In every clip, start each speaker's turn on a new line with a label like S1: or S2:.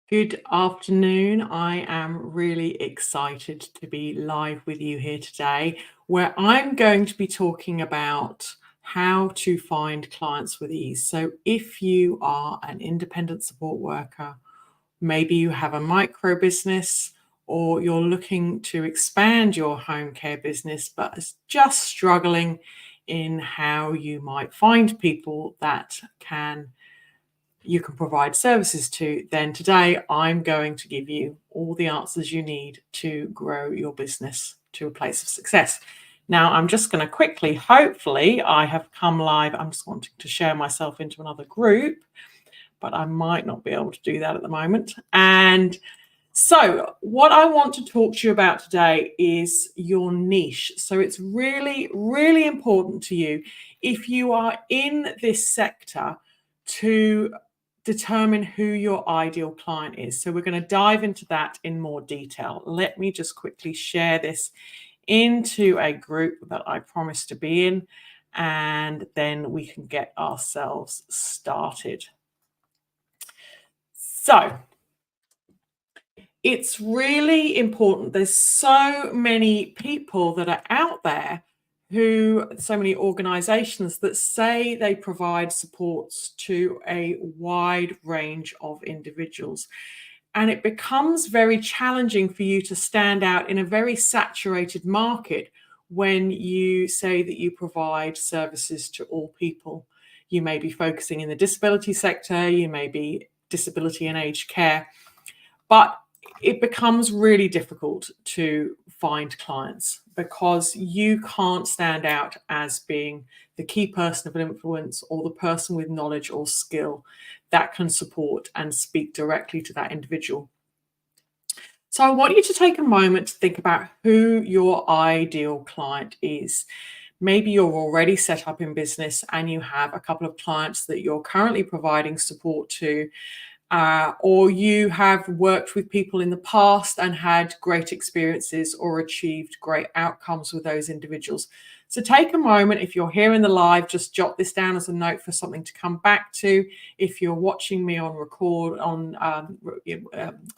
S1: Good afternoon. I am really excited to be live with you here today, where I'm going to be talking about how to find clients with ease. So, if you are an independent support worker, maybe you have a micro business, or you're looking to expand your home care business, but is just struggling in how you might find people that you can provide services to, then today I'm going to give you all the answers you need to grow your business to a place of success. Now, I'm just going to quickly, hopefully, I have come live. I'm just wanting to share myself into another group, but I might not be able to do that at the moment. And so, what I want to talk to you about today is your niche. So, it's really, really important to you if you are in this sector to determine who your ideal client is. So, we're going to dive into that in more detail. Let me just quickly share this into a group that I promised to be in, and then we can get ourselves started. So, it's really important. There's so many people that are out there so many organizations that say they provide supports to a wide range of individuals. And it becomes very challenging for you to stand out in a very saturated market when you say that you provide services to all people. You may be focusing in the disability sector, you may be disability and aged care, but it becomes really difficult to find clients because you can't stand out as being the key person of influence or the person with knowledge or skill that can support and speak directly to that individual. So I want you to take a moment to think about who your ideal client is. Maybe you're already set up in business and you have a couple of clients that you're currently providing support to, or you have worked with people in the past and had great experiences or achieved great outcomes with those individuals. So take a moment. If you're here in the live, just jot this down as a note for something to come back to. If you're watching me on record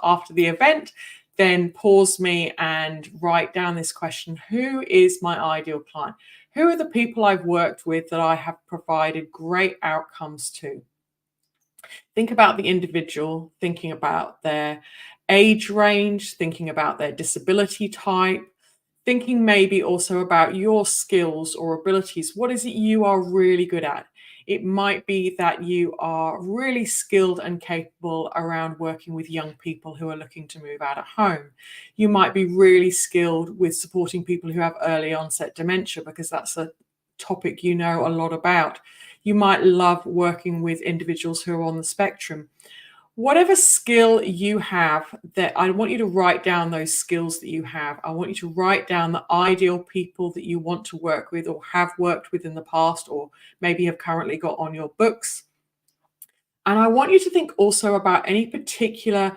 S1: after the event, then pause me and write down this question: who is my ideal client? Who are the people I've worked with that I have provided great outcomes to? Think about the individual, thinking about their age range, thinking about their disability type, thinking maybe also about your skills or abilities. What is it you are really good at? It might be that you are really skilled and capable around working with young people who are looking to move out of home. You might be really skilled with supporting people who have early onset dementia because that's a topic you know a lot about. You might love working with individuals who are on the spectrum. Whatever skill you have, that I want you to write down those skills that you have. I want you to write down the ideal people that you want to work with or have worked with in the past, or maybe have currently got on your books. And I want you to think also about any particular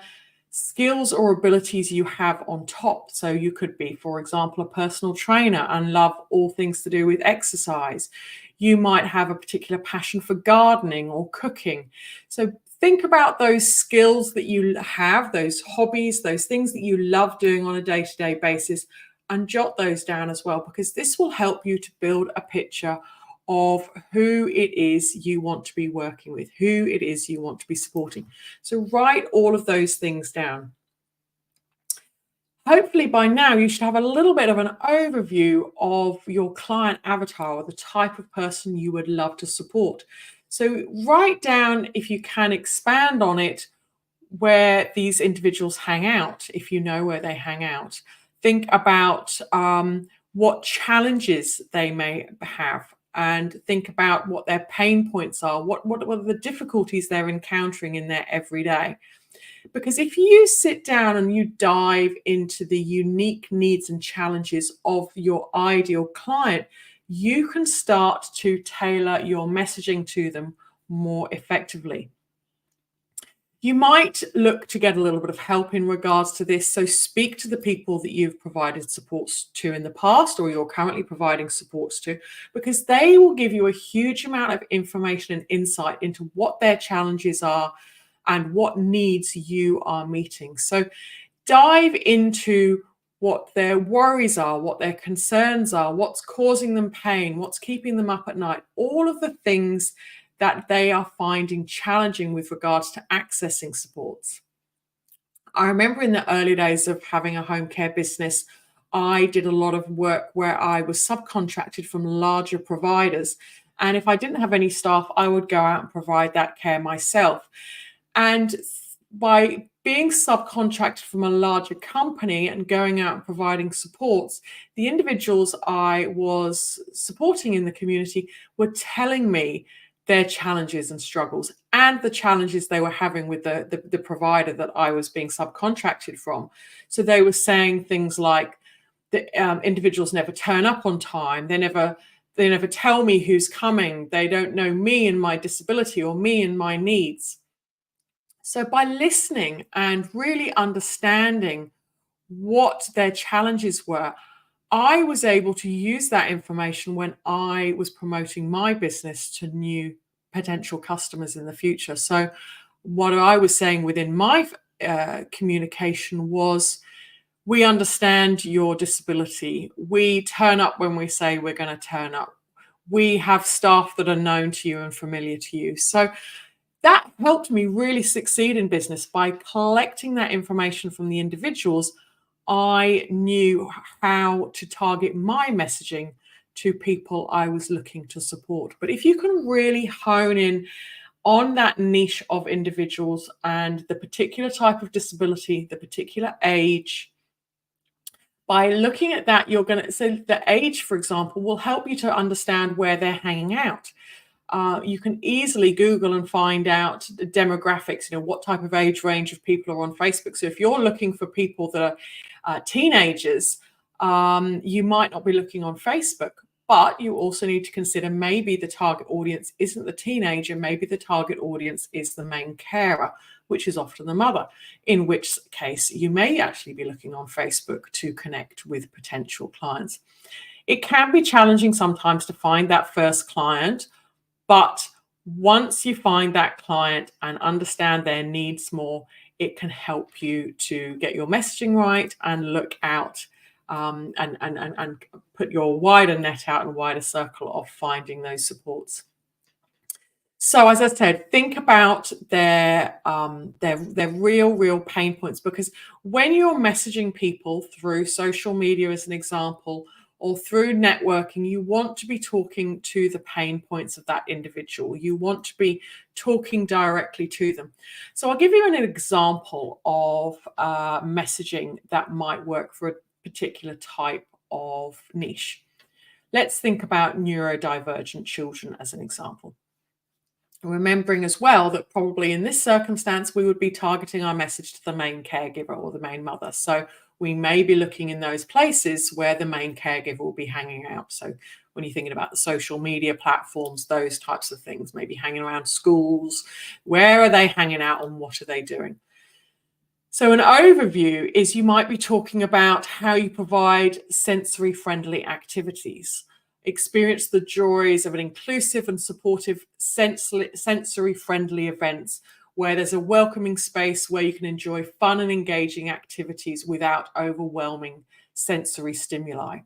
S1: skills or abilities you have on top. So you could be, for example, a personal trainer and love all things to do with exercise. You might have a particular passion for gardening or cooking. So think about those skills that you have, those hobbies, those things that you love doing on a day-to-day basis, and jot those down as well, because this will help you to build a picture of who it is you want to be working with, who it is you want to be supporting. So write all of those things down. Hopefully by now you should have a little bit of an overview of your client avatar, or the type of person you would love to support. So write down, if you can expand on it, where these individuals hang out, if you know where they hang out. Think about what challenges they may have, and think about what their pain points are, what are the difficulties they're encountering in their everyday. Because if you sit down and you dive into the unique needs and challenges of your ideal client, you can start to tailor your messaging to them more effectively. You might look to get a little bit of help in regards to this. So speak to the people that you've provided supports to in the past, or you're currently providing supports to, because they will give you a huge amount of information and insight into what their challenges are, and what needs you are meeting. So dive into what their worries are, what their concerns are, what's causing them pain, what's keeping them up at night, all of the things that they are finding challenging with regards to accessing supports. I remember in the early days of having a home care business, I did a lot of work where I was subcontracted from larger providers. And if I didn't have any staff, I would go out and provide that care myself. And by being subcontracted from a larger company and going out and providing supports, the individuals I was supporting in the community were telling me their challenges and struggles and the challenges they were having with the provider that I was being subcontracted from. So they were saying things like the individuals never turn up on time. They never tell me who's coming. They don't know me and my disability or me and my needs. So by listening and really understanding what their challenges were, I was able to use that information when I was promoting my business to new potential customers in the future. So what I was saying within my communication was, we understand your disability. We turn up when we say we're going to turn up. We have staff that are known to you and familiar to you. So that helped me really succeed in business. By collecting that information from the individuals, I knew how to target my messaging to people I was looking to support. But if you can really hone in on that niche of individuals and the particular type of disability, the particular age, by looking at that, you're going to, so the age, for example, will help you to understand where they're hanging out. You can easily Google and find out the demographics, what type of age range of people are on Facebook. So if you're looking for people that are teenagers, you might not be looking on Facebook, but you also need to consider maybe the target audience isn't the teenager, maybe the target audience is the main carer, which is often the mother, in which case you may actually be looking on Facebook to connect with potential clients. It can be challenging sometimes to find that first client, but once you find that client and understand their needs more, it can help you to get your messaging right and look out and put your wider net out and wider circle of finding those supports. So as I said, think about their real pain points, because when you're messaging people through social media, as an example, or through networking, you want to be talking to the pain points of that individual. You want to be talking directly to them. So I'll give you an example of messaging that might work for a particular type of niche. Let's think about neurodivergent children as an example. Remembering as well that probably in this circumstance, we would be targeting our message to the main caregiver or the main mother. So we may be looking in those places where the main caregiver will be hanging out. So when you're thinking about the social media platforms, those types of things, maybe hanging around schools, where are they hanging out and what are they doing? So an overview is you might be talking about how you provide sensory-friendly activities. Experience the joys of an inclusive and supportive sensory-friendly events where there's a welcoming space where you can enjoy fun and engaging activities without overwhelming sensory stimuli.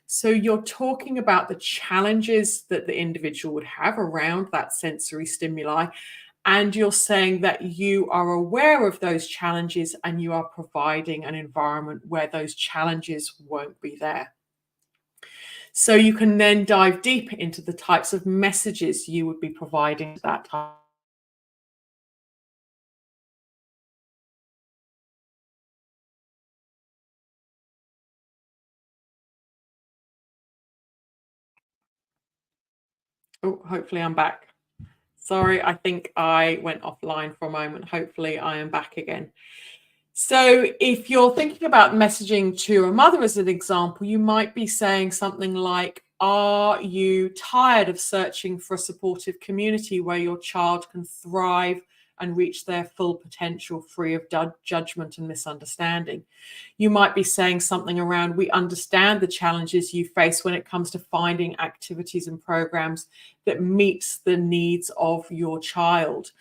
S1: So you're talking about the challenges that the individual would have around that sensory stimuli, and you're saying that you are aware of those challenges and you are providing an environment where those challenges won't be there. So you can then dive deep into the types of messages you would be providing at that time. Oh, hopefully I'm back. Sorry, I think I went offline for a moment. Hopefully I am back again. So if you're thinking about messaging to a mother as an example, you might be saying something like, are you tired of searching for a supportive community where your child can thrive and reach their full potential free of judgment and misunderstanding? You might be saying something around, we understand the challenges you face when it comes to finding activities and programs that meets the needs of your child.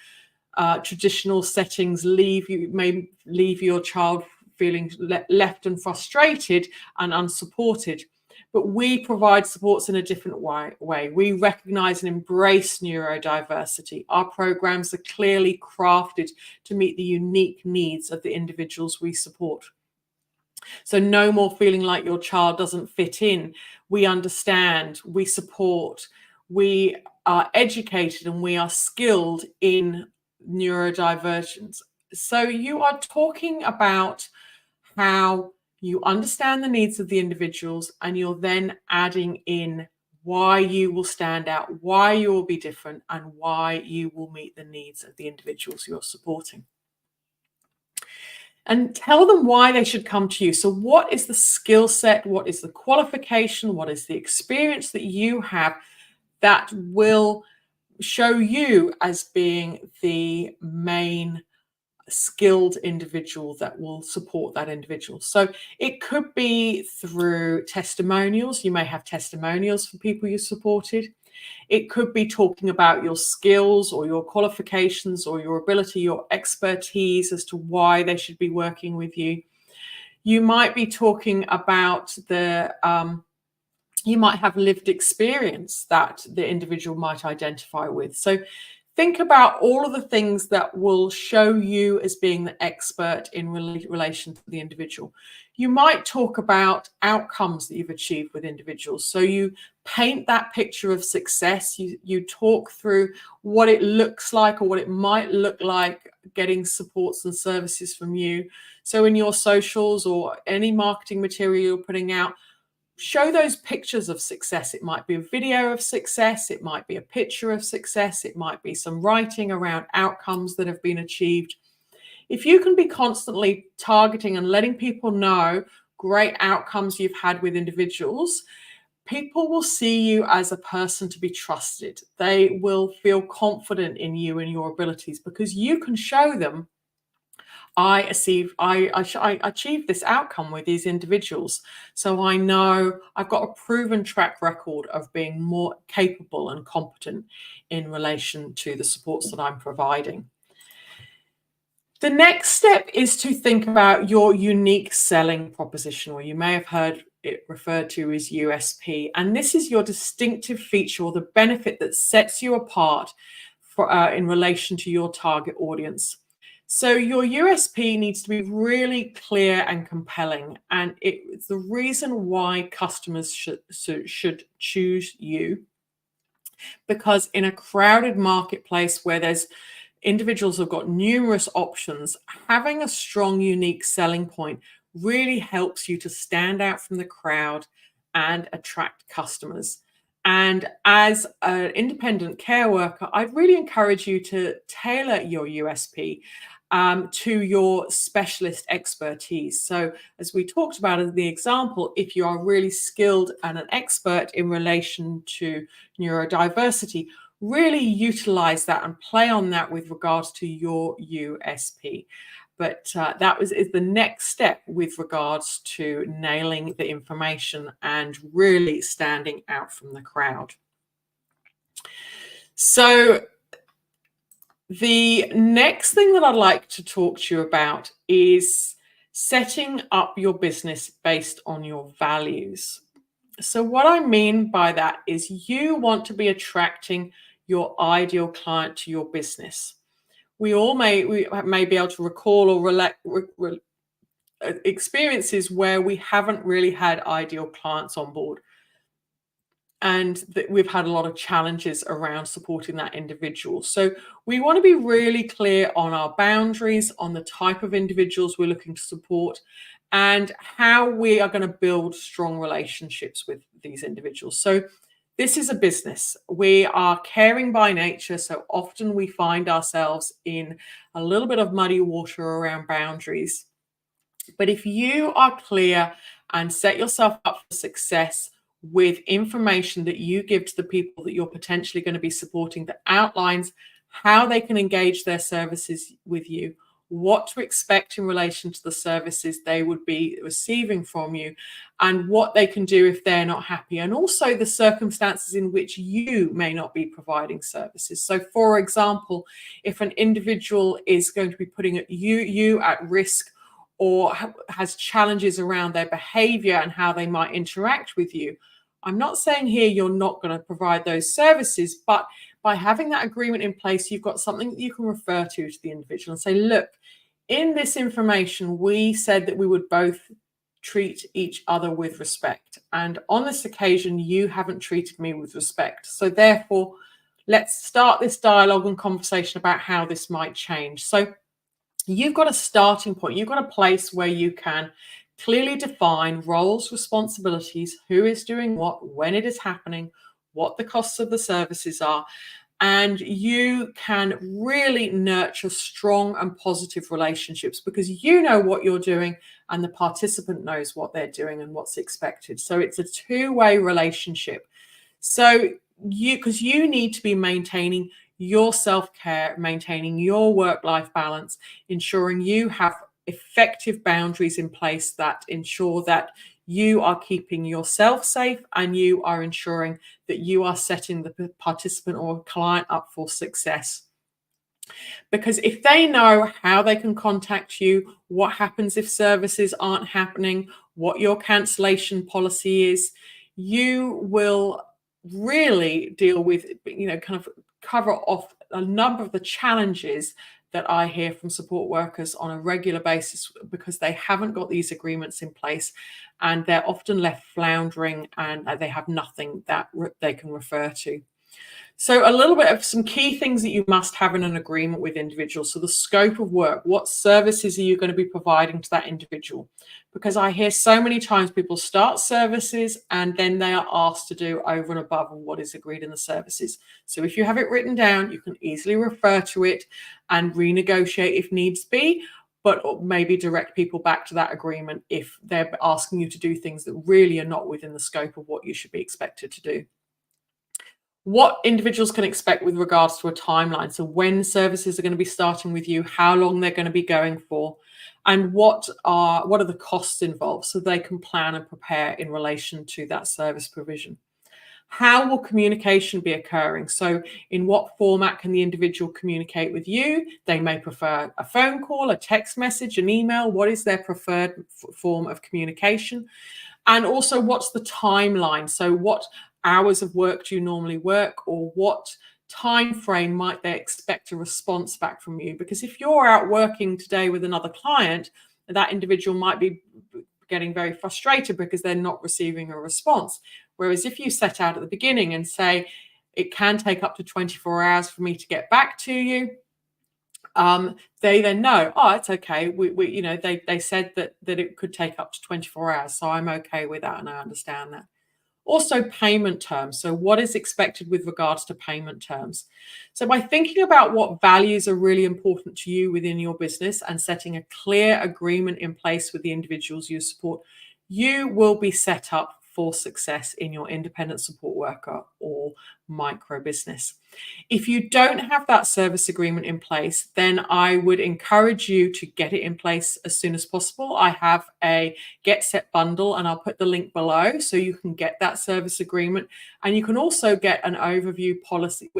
S1: traditional settings may leave your child feeling left and frustrated and unsupported. But we provide supports in a different way. We recognize and embrace neurodiversity. Our programs are clearly crafted to meet the unique needs of the individuals we support. So no more feeling like your child doesn't fit in. We understand, we support, we are educated, and we are skilled in neurodivergence. So you are talking about how you understand the needs of the individuals, and you're then adding in why you will stand out, why you will be different, and why you will meet the needs of the individuals you're supporting. And tell them why they should come to you. So what is the skill set? What is the qualification? What is the experience that you have that will show you as being the main skilled individual that will support that individual? So it could be through testimonials. You may have testimonials for people you supported. It could be talking about your skills or your qualifications or your ability, your expertise as to why they should be working with you. You might be talking about you might have lived experience that the individual might identify with. So think about all of the things that will show you as being the expert in relation to the individual. You might talk about outcomes that you've achieved with individuals. So you paint that picture of success. You talk through what it looks like or what it might look like getting supports and services from you. So in your socials or any marketing material you're putting out, show those pictures of success. It might be a video of success. It might be a picture of success. It might be some writing around outcomes that have been achieved. If you can be constantly targeting and letting people know great outcomes you've had with individuals, people will see you as a person to be trusted. They will feel confident in you and your abilities because you can show them, I achieved this outcome with these individuals. So I know I've got a proven track record of being more capable and competent in relation to the supports that I'm providing. The next step is to think about your unique selling proposition, or you may have heard it referred to as USP. And this is your distinctive feature or the benefit that sets you apart in relation to your target audience. So your USP needs to be really clear and compelling, and it's the reason why customers should choose you. Because in a crowded marketplace where there's individuals who've got numerous options, having a strong, unique selling point really helps you to stand out from the crowd and attract customers. And as an independent care worker, I'd really encourage you to tailor your USP to your specialist expertise. So as we talked about in the example, if you are really skilled and an expert in relation to neurodiversity, really utilize that and play on that with regards to your USP. But that is the next step with regards to nailing the information and really standing out from the crowd. So the next thing that I'd like to talk to you about is setting up your business based on your values. So what I mean by that is you want to be attracting your ideal client to your business. We may be able to recall or experiences where we haven't really had ideal clients on board, and that we've had a lot of challenges around supporting that individual. So we want to be really clear on our boundaries, on the type of individuals we're looking to support, and how we are going to build strong relationships with these individuals. So this is a business. We are caring by nature, so often we find ourselves in a little bit of muddy water around boundaries. But if you are clear and set yourself up for success with information that you give to the people that you're potentially going to be supporting that outlines how they can engage their services with you, what to expect in relation to the services they would be receiving from you, and what they can do if they're not happy, and also the circumstances in which you may not be providing services. So, for example, if an individual is going to be putting you at risk, or has challenges around their behavior and how they might interact with you, I'm not saying here you're not going to provide those services, but by having that agreement in place, you've got something that you can refer to the individual and say, look, in this information, we said that we would both treat each other with respect. And on this occasion, you haven't treated me with respect. So therefore, let's start this dialogue and conversation about how this might change. So you've got a starting point. You've got a place where you can clearly define roles, responsibilities, who is doing what, when it is happening, what the costs of the services are, and you can really nurture strong and positive relationships because you know what you're doing and the participant knows what they're doing and what's expected. So it's a two-way relationship. So because you need to be maintaining your self-care, maintaining your work-life balance, ensuring you have effective boundaries in place that ensure that you are keeping yourself safe and you are ensuring that you are setting the participant or client up for success. Because if they know how they can contact you, what happens if services aren't happening, what your cancellation policy is, you will really deal with, kind of cover off a number of the challenges that I hear from support workers on a regular basis because they haven't got these agreements in place and they're often left floundering and they have nothing that they can refer to. So a little bit of some key things that you must have in an agreement with individuals. So the scope of work, what services are you going to be providing to that individual? Because I hear so many times people start services and then they are asked to do over and above what is agreed in the services. So if you have it written down, you can easily refer to it and renegotiate if needs be, but maybe direct people back to that agreement if they're asking you to do things that really are not within the scope of what you should be expected to do. What individuals can expect with regards to a timeline. So when services are going to be starting with you, how long they're going to be going for, and what are the costs involved so they can plan and prepare in relation to that service provision. How will communication be occurring? So in what format can the individual communicate with you? They may prefer a phone call, a text message, an email. What is their preferred form of communication? And also, what's the timeline? So what hours of work do you normally work, or what time frame might they expect a response back from you? Because if you're out working today with another client, that individual might be getting very frustrated because they're not receiving a response. Whereas if you set out at the beginning and say, it can take up to 24 hours for me to get back to you, they then know, oh, it's okay. They said that it could take up to 24 hours. So I'm okay with that and I understand that. Also, payment terms. So what is expected with regards to payment terms? So by thinking about what values are really important to you within your business and setting a clear agreement in place with the individuals you support, you will be set up for success in your independent support worker or micro business. If you don't have that service agreement in place, then I would encourage you to get it in place as soon as possible. I have a Get Set bundle and I'll put the link below so you can get that service agreement. And you can also get an overview policy.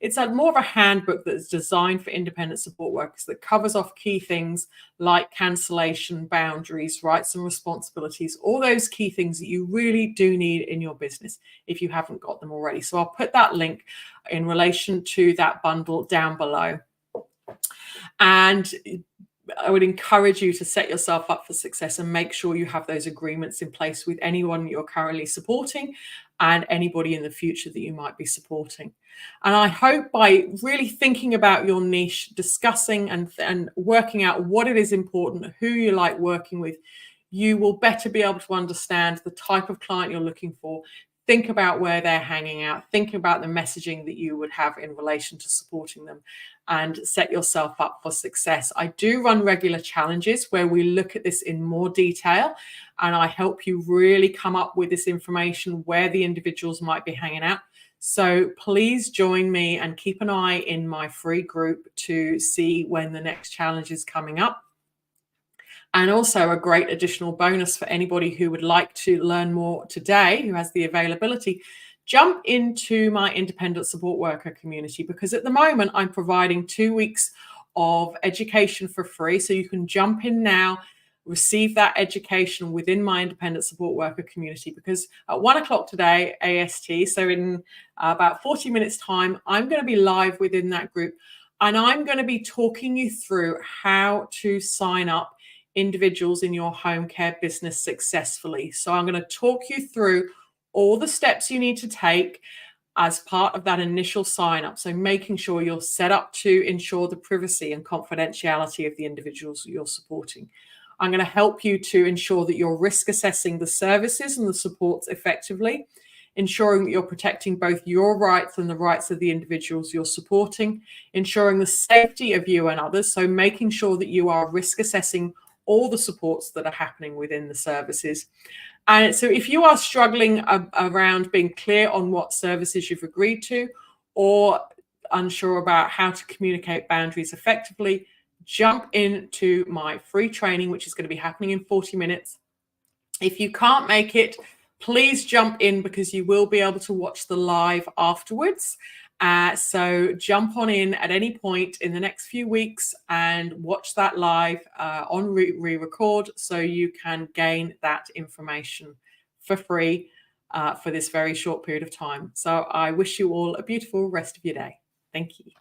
S1: It's more of a handbook that's designed for independent support workers that covers off key things like cancellation, boundaries, rights and responsibilities, all those key things that you really do need in your business if you haven't got them already. So I'll put that link in relation to that bundle down below. And I would encourage you to set yourself up for success and make sure you have those agreements in place with anyone you're currently supporting and anybody in the future that you might be supporting. And I hope by really thinking about your niche, discussing and working out what it is important, who you like working with, you will better be able to understand the type of client you're looking for. Think about where they're hanging out. Think about the messaging that you would have in relation to supporting them and set yourself up for success. I do run regular challenges where we look at this in more detail and I help you really come up with this information where the individuals might be hanging out So please join me and keep an eye in my free group to see when the next challenge is coming up. And also a great additional bonus for anybody who would like to learn more today, who has the availability, jump into my independent support worker community, because at the moment I'm providing 2 weeks of education for free. So you can jump in now, receive that education within my independent support worker community, because at 1 o'clock today, AST, so in about 40 minutes time, I'm going to be live within that group, and I'm going to be talking you through how to sign up individuals in your home care business successfully. So I'm going to talk you through all the steps you need to take as part of that initial sign up. So making sure you're set up to ensure the privacy and confidentiality of the individuals you're supporting. I'm going to help you to ensure that you're risk assessing the services and the supports effectively, ensuring that you're protecting both your rights and the rights of the individuals you're supporting, ensuring the safety of you and others. So making sure that you are risk assessing all the supports that are happening within the services. And so if you are struggling around being clear on what services you've agreed to, or unsure about how to communicate boundaries effectively, jump into my free training, which is going to be happening in 40 minutes. If you can't make it, please jump in, because you will be able to watch the live afterwards. So jump on in at any point in the next few weeks and watch that live on re-record, so you can gain that information for free for this very short period of time. So I wish you all a beautiful rest of your day. Thank you.